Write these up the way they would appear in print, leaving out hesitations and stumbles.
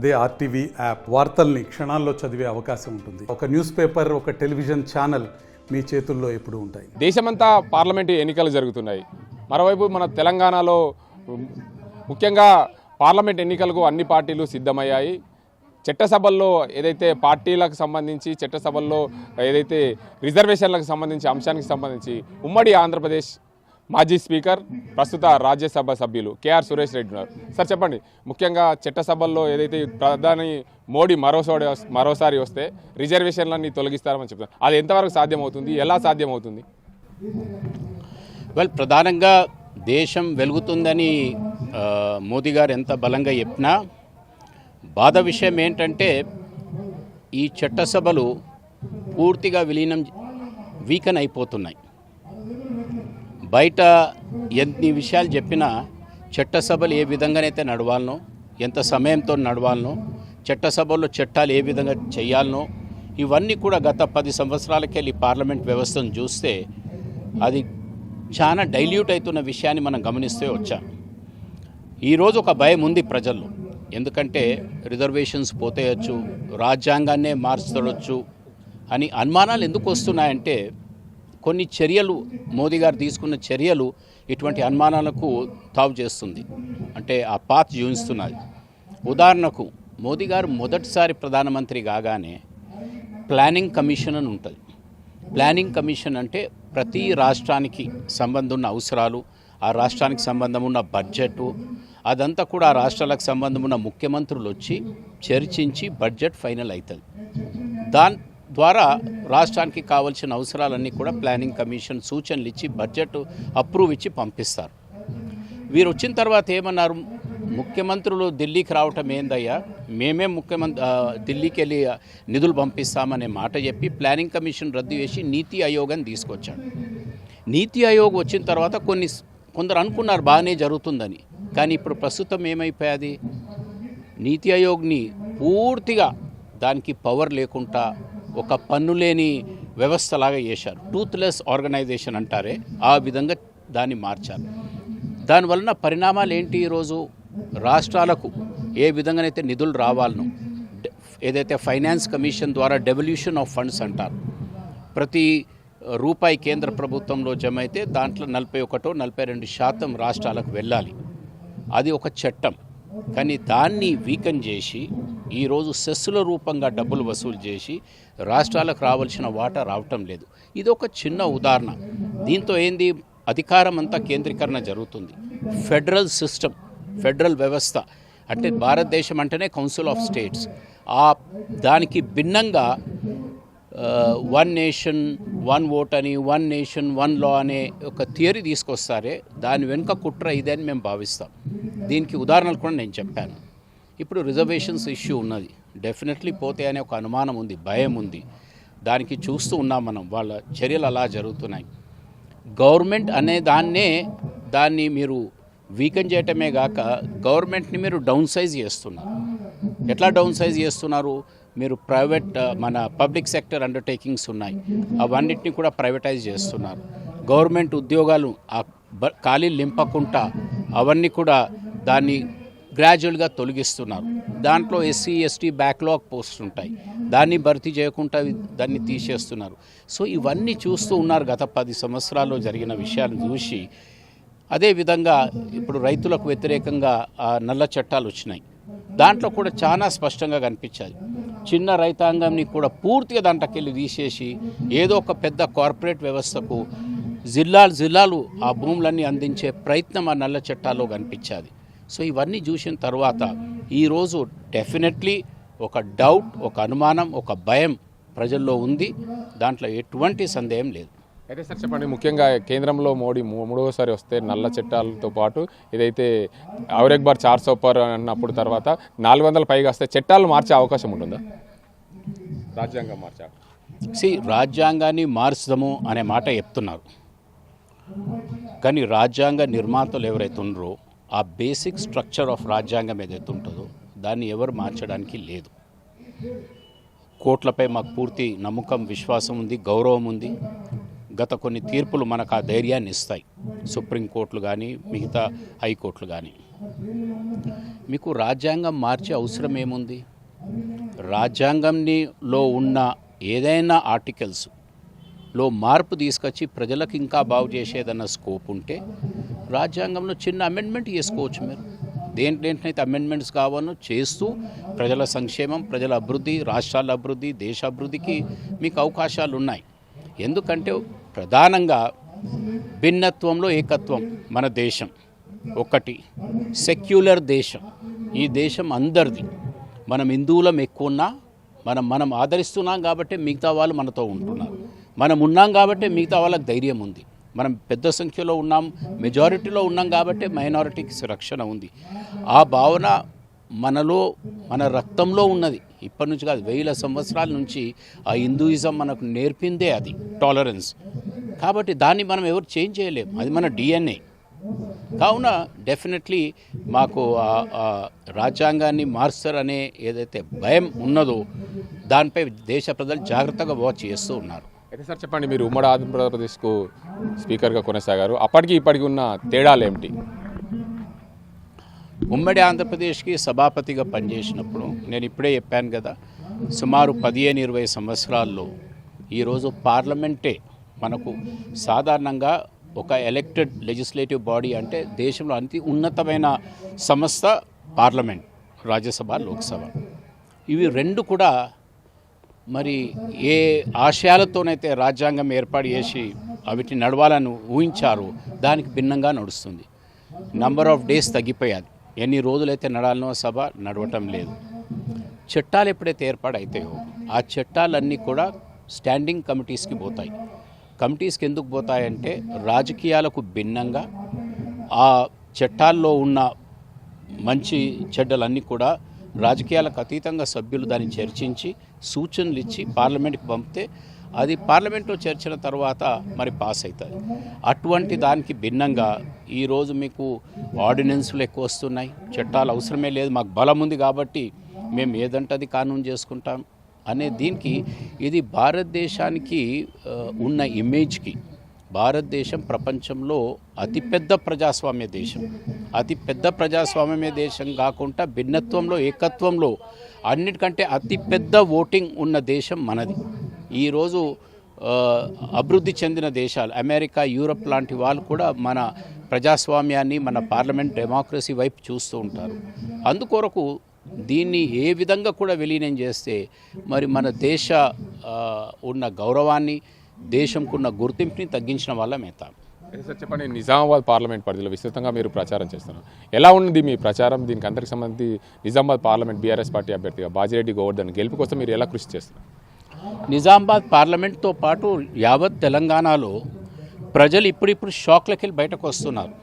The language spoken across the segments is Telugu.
అదే ఆర్టీవీ యాప్ వార్తల్ని క్షణాల్లో చదివే అవకాశం ఉంటుంది. ఒక న్యూస్ పేపర్, ఒక టెలివిజన్ ఛానల్ మీ చేతుల్లో ఎప్పుడూ ఉంటాయి. దేశమంతా పార్లమెంటు ఎన్నికలు జరుగుతున్నాయి. మరోవైపు మన తెలంగాణలో ముఖ్యంగా పార్లమెంట్ ఎన్నికలకు అన్ని పార్టీలు సిద్ధమయ్యాయి. చట్టసభల్లో ఏదైతే పార్టీలకు సంబంధించి చట్టసభల్లో ఏదైతే రిజర్వేషన్లకు సంబంధించి అంశానికి సంబంధించి ఉమ్మడి ఆంధ్రప్రదేశ్ మాజీ స్పీకర్ ప్రస్తుత రాజ్యసభ సభ్యులు కేఆర్ సురేష్ రెడ్డి ఉన్నారు. సార్ చెప్పండి, ముఖ్యంగా చట్టసభల్లో ఏదైతే ప్రధాని మోడీ మరోసారి వస్తే రిజర్వేషన్లన్నీ తొలగిస్తారని చెప్తారు. అది ఎంతవరకు సాధ్యమవుతుంది, ఎలా సాధ్యమవుతుంది? ప్రధానంగా దేశం వెలుగుతుందని మోదీ గారు ఎంత బలంగా చెప్పినా బాధ విషయం ఏంటంటే ఈ చట్టసభలు పూర్తిగా వీకన్ అయిపోతున్నాయి. బయట ఎన్ని విషయాలు చెప్పినా చట్టసభలు ఏ విధంగానైతే నడవాలనో, ఎంత సమయంతో నడవాలనో, చట్టసభల్లో చట్టాలు ఏ విధంగా చేయాలనో ఇవన్నీ కూడా గత 10 సంవత్సరాలకెళ్ళి పార్లమెంట్ వ్యవస్థను చూస్తే అది చాలా డైల్యూట్ అవుతున్న విషయాన్ని మనం గమనిస్తే వచ్చాం. ఈరోజు ఒక భయం ఉంది ప్రజల్లో. ఎందుకంటే రిజర్వేషన్స్ పోతేయచ్చు, రాజ్యాంగాన్నే మార్చవచ్చు అని అనుమానాలు ఎందుకు వస్తున్నాయంటే కొన్ని చర్యలు, మోదీ గారు తీసుకున్న చర్యలు ఇటువంటి అనుమానాలకు తావు చేస్తుంది, అంటే ఆ పాత్ చూపిస్తున్నది. ఉదాహరణకు మోదీ గారు మొదటిసారి ప్రధానమంత్రి కాగానే ప్లానింగ్ కమిషన్ అని ఉంటుంది. ప్లానింగ్ కమిషన్ అంటే ప్రతి రాష్ట్రానికి సంబంధం ఉన్న అవసరాలు, ఆ రాష్ట్రానికి సంబంధం ఉన్న బడ్జెట్, అదంతా కూడా ఆ రాష్ట్రాలకు సంబంధం ఉన్న ముఖ్యమంత్రులు వచ్చి చర్చించి బడ్జెట్ ఫైనల్ అవుతుంది. దాని ద్వారా రాష్ట్రానికి కావాల్సిన అవసరాలన్నీ కూడా ప్లానింగ్ కమిషన్ సూచనలు ఇచ్చి బడ్జెట్ అప్రూవ్ ఇచ్చి పంపిస్తారు. వీరు వచ్చిన తర్వాత ఏమన్నారు, ముఖ్యమంత్రులు ఢిల్లీకి రావటం ఏందయ్యా, మేమే ఢిల్లీకి వెళ్ళి నిధులు పంపిస్తామనే మాట చెప్పి ప్లానింగ్ కమిషన్ రద్దు చేసి నీతి ఆయోగ్ అని తీసుకొచ్చాడు. నీతి ఆయోగ్ వచ్చిన తర్వాత కొందరు అనుకున్నారు బాగానే జరుగుతుందని, కానీ ఇప్పుడు ప్రస్తుతం ఏమైపోయాది, నీతి ఆయోగ్ని పూర్తిగా దానికి పవర్ లేకుండా ఒక పన్ను లేని వ్యవస్థలాగా చేశారు. టూత్లెస్ ఆర్గనైజేషన్ అంటారే, ఆ విధంగా దాన్ని మార్చారు. దానివలన పరిణామాలు ఏంటి, ఈరోజు రాష్ట్రాలకు ఏ విధంగానైతే నిధులు రావాలనో, ఏదైతే ఫైనాన్స్ కమిషన్ ద్వారా డెవల్యూషన్ ఆఫ్ ఫండ్స్ అంటారు, ప్రతి రూపాయి కేంద్ర ప్రభుత్వంలో జమ అయితే దాంట్లో 41-42% రాష్ట్రాలకు వెళ్ళాలి. అది ఒక చట్టం. కానీ దాన్ని వీకన్ చేసి ఈరోజు సెస్సుల రూపంగా డబ్బులు వసూలు చేసి రాష్ట్రాలకు రావాల్సిన వాటా రావటం లేదు. ఇది ఒక చిన్న ఉదాహరణ. దీంతో ఏంది, అధికారం అంతా కేంద్రీకరణ జరుగుతుంది. ఫెడరల్ సిస్టమ్, ఫెడరల్ వ్యవస్థ అంటే భారతదేశం అంటేనే కౌన్సిల్ ఆఫ్ స్టేట్స్, దానికి భిన్నంగా 1 నేషన్ 1 ఓట్ అని, 1 నేషన్ 1 లా అనే ఒక థియరీ తీసుకొస్తారే, దాని వెనుక కుట్ర ఇదే అని మేము భావిస్తాం. దీనికి ఉదాహరణలు కూడా నేను చెప్పాను. ఇప్పుడు రిజర్వేషన్స్ ఇష్యూ ఉన్నది, డెఫినెట్లీ పోతే అనే ఒక అనుమానం ఉంది, భయం ఉంది. దానికి చూస్తూ ఉన్నాం మనం, వాళ్ళ చర్యలు అలా జరుగుతున్నాయి. గవర్నమెంట్ అనే దాన్ని మీరు వీకెన్ చేయటమే కాక గవర్నమెంట్ని మీరు డౌన్ సైజ్ చేస్తున్నారు. ఎట్లా డౌన్ సైజ్ చేస్తున్నారు, మీరు ప్రైవేట్ మన పబ్లిక్ సెక్టర్ అండర్టేకింగ్స్ ఉన్నాయి, అవన్నిటిని కూడా ప్రైవేటైజ్ చేస్తున్నారు. గవర్నమెంట్ ఉద్యోగాలు ఖాళీలు నింపకుండా అవన్నీ కూడా దాన్ని గ్రాడ్యువల్గా తొలగిస్తున్నారు. దాంట్లో SC ST బ్యాక్లాగ్ పోస్ట్ ఉంటాయి, దాన్ని భర్తీ చేయకుండా దాన్ని తీసేస్తున్నారు. సో ఇవన్నీ చూస్తూ ఉన్నారు గత 10 సంవత్సరాల్లో జరిగిన విషయాలను చూసి. అదేవిధంగా ఇప్పుడు రైతులకు వ్యతిరేకంగా నల్ల చట్టాలు వచ్చినాయి. దాంట్లో కూడా చాలా స్పష్టంగా కనిపించాలి, చిన్న రైతాంగాన్ని కూడా పూర్తిగా దాంట్లోకెళ్ళి తీసేసి ఏదో ఒక పెద్ద కార్పొరేట్ వ్యవస్థకు జిల్లాలు ఆ భూములన్నీ అందించే ప్రయత్నం ఆ నల్ల చట్టాల్లో కనిపించాలి. సో ఇవన్నీ చూసిన తర్వాత ఈరోజు డెఫినెట్లీ ఒక డౌట్, ఒక అనుమానం, ఒక భయం ప్రజల్లో ఉంది. దాంట్లో ఎటువంటి సందేహం లేదు. అయితే సార్ చెప్పండి, ముఖ్యంగా కేంద్రంలో మోడీ మూడవసారి వస్తే నల్ల చట్టాలతో పాటు ఏదైతే ఔర్ బార్ 400 పర్ అన్నప్పుడు తర్వాత 400 పైగా వస్తే చట్టాలు మార్చే అవకాశం ఉంటుందా, రాజ్యాంగం మార్చే? రాజ్యాంగాన్ని మార్చదము అనే మాట చెప్తున్నారు, కానీ రాజ్యాంగ నిర్మాతలు ఎవరైతే ఉన్నారో ఆ బేసిక్ స్ట్రక్చర్ ఆఫ్ రాజ్యాంగం ఏదైతే ఉంటుందో దాన్ని ఎవరు మార్చడానికి లేదు. కోర్టులపై మాకు పూర్తి నమ్మకం, విశ్వాసం ఉంది, గౌరవం ఉంది. గత కొన్ని తీర్పులు మనకు ఆ ధైర్యాన్ని ఇస్తాయి, సుప్రీంకోర్టులు కానీ మిగతా హైకోర్టులు కానీ. మీకు రాజ్యాంగం మార్చే అవసరం ఏముంది? రాజ్యాంగంలో ఉన్న ఏదైనా ఆర్టికల్స్లో మార్పు తీసుకొచ్చి ప్రజలకు ఇంకా బాగు చేసేదన్న స్కోప్ ఉంటే రాజ్యాంగంలో చిన్న అమెండ్మెంట్ చేసుకోవచ్చు. మీరు దేంట్లోనైతే అమెండ్మెంట్స్ కావాలో చేస్తూ ప్రజల సంక్షేమం, ప్రజల అభివృద్ధి, రాష్ట్రాల అభివృద్ధి, దేశ అభివృద్ధికి మీకు అవకాశాలు ఉన్నాయి. ఎందుకంటే ప్రధానంగా భిన్నత్వంలో ఏకత్వం మన దేశం ఒకటి, సెక్యులర్ దేశం. ఈ దేశం అందరిది. మనం హిందువులం ఎక్కువ ఉన్నా మనం ఆదరిస్తున్నాం కాబట్టి మిగతా వాళ్ళు మనతో ఉంటున్నారు. మనం ఉన్నాం కాబట్టి మిగతా వాళ్ళకి ధైర్యం ఉంది. మనం పెద్ద సంఖ్యలో ఉన్నాం, మెజారిటీలో ఉన్నాం కాబట్టి మైనారిటీకి రక్షణ ఉంది. ఆ భావన మనలో, మన రక్తంలో ఉన్నది. ఇప్పటి నుంచి కాదు, 1000 సంవత్సరాల నుంచి ఆ హిందూయిజం మనకు నేర్పిందే అది, టాలరెన్స్. కాబట్టి దాన్ని మనం ఎవరు చేంజ్ చేయలేము, అది మన డిఎన్ఏ. కావున డెఫినెట్లీ మాకు రాజ్యాంగాన్ని మార్చారనే ఏదైతే భయం ఉన్నదో దానిపై దేశ ప్రజలు జాగ్రత్తగా వాచ్ చేస్తూ ఉన్నారు. అయితే సార్ చెప్పండి, మీరు ఉమ్మడి ఆంధ్రప్రదేశ్కు స్పీకర్గా కొనసాగారు, అప్పటికి ఇప్పటికి ఉన్న తేడాలు ఏమిటి? ఉమ్మడి ఆంధ్రప్రదేశ్కి సభాపతిగా పనిచేసినప్పుడు నేను ఇప్పుడే చెప్పాను కదా, సుమారు 15-20 సంవత్సరాల్లో ఈరోజు పార్లమెంటే మనకు సాధారణంగా ఒక ఎలక్టెడ్ లెజిస్లేటివ్ బాడీ అంటే దేశంలో అతి ఉన్నతమైన సంస్థ పార్లమెంట్, రాజ్యసభ, లోక్సభ. ఇవి రెండు కూడా మరి ఏ ఆశయాలతోనైతే రాజ్యాంగం ఏర్పాటు చేసి వీటిని నడవాలని ఊహించారో దానికి భిన్నంగా నడుస్తుంది. నంబర్ ఆఫ్ డేస్ తగ్గిపోయాది. ఎన్ని రోజులైతే నడాలనో సభ నడవటం లేదు. చట్టాలు ఎప్పుడైతే ఏర్పాటైతాయో ఆ చట్టాలన్నీ కూడా స్టాండింగ్ కమిటీస్కి పోతాయి. కమిటీస్కి ఎందుకు పోతాయంటే రాజకీయాలకు భిన్నంగా ఆ చట్టాల్లో ఉన్న మంచి చెడ్డలన్నీ కూడా రాజకీయాలకు అతీతంగా సభ్యులు దాన్ని చర్చించి సూచనలు ఇచ్చి పార్లమెంట్కి పంపితే అది పార్లమెంట్లో చర్చల తర్వాత మరి పాస్ అవుతుంది. అటువంటి దానికి భిన్నంగా ఈరోజు మీకు ఆర్డినెన్స్లు ఎక్కువ వస్తున్నాయి. చట్టాలు అవసరమే లేదు, మాకు బలం ఉంది కాబట్టి మేము ఏదంటే అది కానూన్ చేసుకుంటాం అనే దీనికి ఇది భారతదేశానికి ఉన్న ఇమేజ్కి, భారతదేశం ప్రపంచంలో అతిపెద్ద ప్రజాస్వామ్య దేశం, అతిపెద్ద ప్రజాస్వామ్య దేశం కాకుండా భిన్నత్వంలో ఏకత్వంలో అన్నిటికంటే అతిపెద్ద ఓటింగ్ ఉన్న దేశం మనది. ఈరోజు అభివృద్ధి చెందిన దేశాలు అమెరికా, యూరప్ లాంటి వాళ్ళు కూడా మన ప్రజాస్వామ్యాన్ని, మన పార్లమెంట్ డెమోక్రసీ వైపు చూస్తూ ఉంటారు. అందుకొరకు దీన్ని ఏ విధంగా కూడా విలీనం చేస్తే మరి మన దేశ ఉన్న గౌరవాన్ని, దేశంకున్న గుర్తింపుని తగ్గించిన వల్ల మేతాం. సార్ చెప్పండి, నిజామాబాద్ పార్లమెంట్ పరిధిలో విస్తృతంగా మీరు ప్రచారం చేస్తున్నారు. ఎలా ఉంది మీ ప్రచారం? దీనికి అందరికి సంబంధించి నిజామాబాద్ పార్లమెంట్ బీఆర్ఎస్ పార్టీ అభ్యర్థిగా బాజిరెడ్డి గోవర్ధన్ గెలుపు కోసం మీరు ఎలా కృషి చేస్తున్నారు? నిజామాబాద్ పార్లమెంట్తో పాటు యావత్ తెలంగాణలో ప్రజలు ఇప్పుడిప్పుడు షాక్లకి వెళ్ళి బయటకు వస్తున్నారు.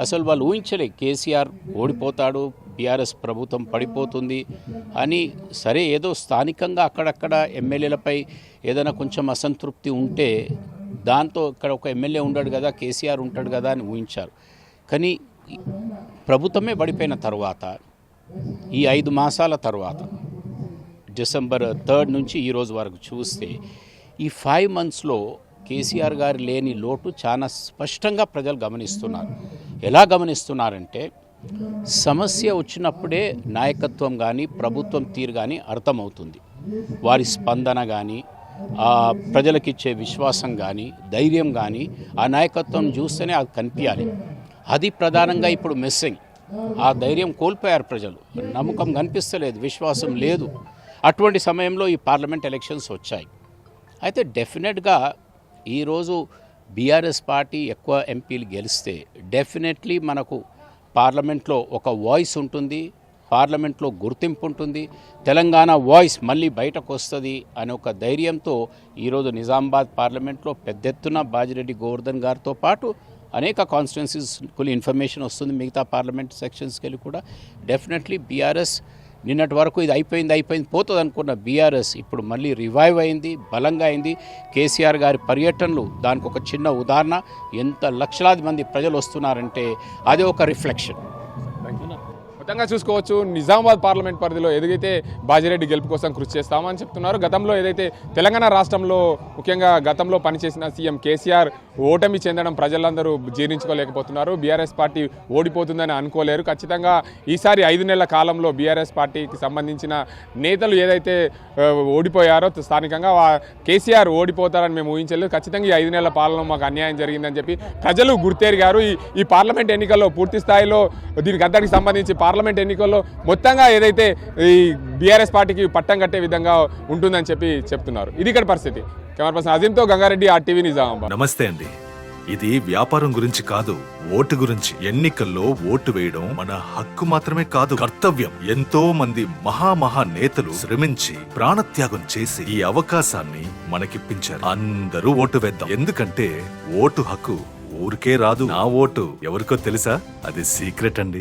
అసలు వాళ్ళు ఊహించలే కేసీఆర్ ఓడిపోతాడు, బీఆర్ఎస్ ప్రభుత్వం పడిపోతుంది అని. సరే, ఏదో స్థానికంగా అక్కడక్కడ ఎమ్మెల్యేలపై ఏదైనా కొంచెం అసంతృప్తి ఉంటే దాంతో ఇక్కడ ఒక ఎమ్మెల్యే ఉంటాడు కదా, కేసీఆర్ ఉంటాడు కదా అని ఊహించారు. కానీ ప్రభుత్వమే పడిపోయిన తర్వాత ఈ 5 మాసాల తర్వాత డిసెంబర్ 3 నుంచి ఈరోజు వరకు చూస్తే ఈ 5 మంత్స్లో కేసీఆర్ గారు లేని లోటు చాలా స్పష్టంగా ప్రజలు గమనిస్తున్నారు. ఎలా గమనిస్తున్నారంటే సమస్య వచ్చినప్పుడే నాయకత్వం కానీ ప్రభుత్వం తీరు కానీ అర్థమవుతుంది. వారి స్పందన కానీ, ఆ ప్రజలకిచ్చే విశ్వాసం కానీ, ధైర్యం కానీ ఆ నాయకత్వం చూస్తేనే అది కనిపించాలి. అది ప్రధానంగా ఇప్పుడు మిస్సింగ్. ఆ ధైర్యం కోల్పోయారు ప్రజలు, నమ్మకం కనిపిస్తలేదు, విశ్వాసం లేదు. అటువంటి సమయంలో ఈ పార్లమెంట్ ఎలక్షన్స్ వచ్చాయి. అయితే డెఫినెట్గా ఈరోజు బీఆర్ఎస్ పార్టీ ఎక్కువ ఎంపీలు గెలిస్తే డెఫినెట్లీ మనకు పార్లమెంట్లో ఒక వాయిస్ ఉంటుంది, పార్లమెంట్లో గుర్తింపు ఉంటుంది, తెలంగాణ వాయిస్ మళ్ళీ బయటకు వస్తుంది అనే ఒక ధైర్యంతో ఈరోజు నిజామాబాద్ పార్లమెంట్లో పెద్ద ఎత్తున బాజిరెడ్డి గోవర్ధన్ గారితో పాటు అనేక కాన్స్టిట్యున్సీస్ కొన్ని ఇన్ఫర్మేషన్ వస్తుంది. మిగతా పార్లమెంట్ సెక్షన్స్కి వెళ్ళి కూడా డెఫినెట్లీ బీఆర్ఎస్ నిన్నటి వరకు ఇది అయిపోయింది పోతుంది అనుకున్న బీఆర్ఎస్ ఇప్పుడు మళ్ళీ రివైవ్ అయింది, బలంగా అయింది. కేసీఆర్ గారి పర్యటనలు దానికి ఒక చిన్న ఉదాహరణ. ఎంత లక్షలాది మంది ప్రజలు వస్తున్నారంటే అదే ఒక రిఫ్లెక్షన్. మొత్తంగా చూసుకోవచ్చు నిజామాబాద్ పార్లమెంట్ పరిధిలో ఏదైతే బాజిరెడ్డి గెలుపు కోసం కృషి చేస్తామని చెప్తున్నారు. గతంలో ఏదైతే తెలంగాణ రాష్ట్రంలో ముఖ్యంగా గతంలో పనిచేసిన సీఎం కేసీఆర్ ఓటమి చెందడం ప్రజలందరూ జీర్ణించుకోలేకపోతున్నారు. బీఆర్ఎస్ పార్టీ ఓడిపోతుందని అనుకోలేరు. ఖచ్చితంగా ఈసారి 5 నెలల కాలంలో బీఆర్ఎస్ పార్టీకి సంబంధించిన నేతలు ఏదైతే ఓడిపోయారో స్థానికంగా కేసీఆర్ ఓడిపోతారని మేము ఊహించలేదు. ఖచ్చితంగా ఈ 5 నెలల పాలన మాకు అన్యాయం జరిగిందని చెప్పి ప్రజలు గుర్తెరిగారు. ఈ పార్లమెంట్ ఎన్నికల్లో పూర్తి స్థాయిలో దీనికి అంతటికి సంబంధించి పార్లమెంట్ ఎన్నికల్లో మొత్తంగా ఏదైతే ఈ బీఆర్ఎస్ పార్టీకి పట్టం కట్టే విధంగా ఉంటుందని చెప్పి చెప్తున్నారు. ఇది ఇక్కడ పరిస్థితి. కెమెరా పర్సన్ అజీంతో గంగారెడ్డి, RTV నిజామాబాద్. నమస్తే అండి. ఇది వ్యాపారం గురించి కాదు, ఓటు గురించి. ఎన్నికల్లో ఓటు వేయడం మన హక్కు మాత్రమే కాదు, కర్తవ్యం. ఎంతో మంది మహా నేతలు శ్రమించి ప్రాణత్యాగం చేసి ఈ అవకాశాన్ని మనకిప్పించారు. అందరూ ఓటు వేద్దాం. ఎందుకంటే ఓటు హక్కు ఊరికే రాదు. నా ఓటు ఎవరికో తెలుసా? అది సీక్రెట్ అండి.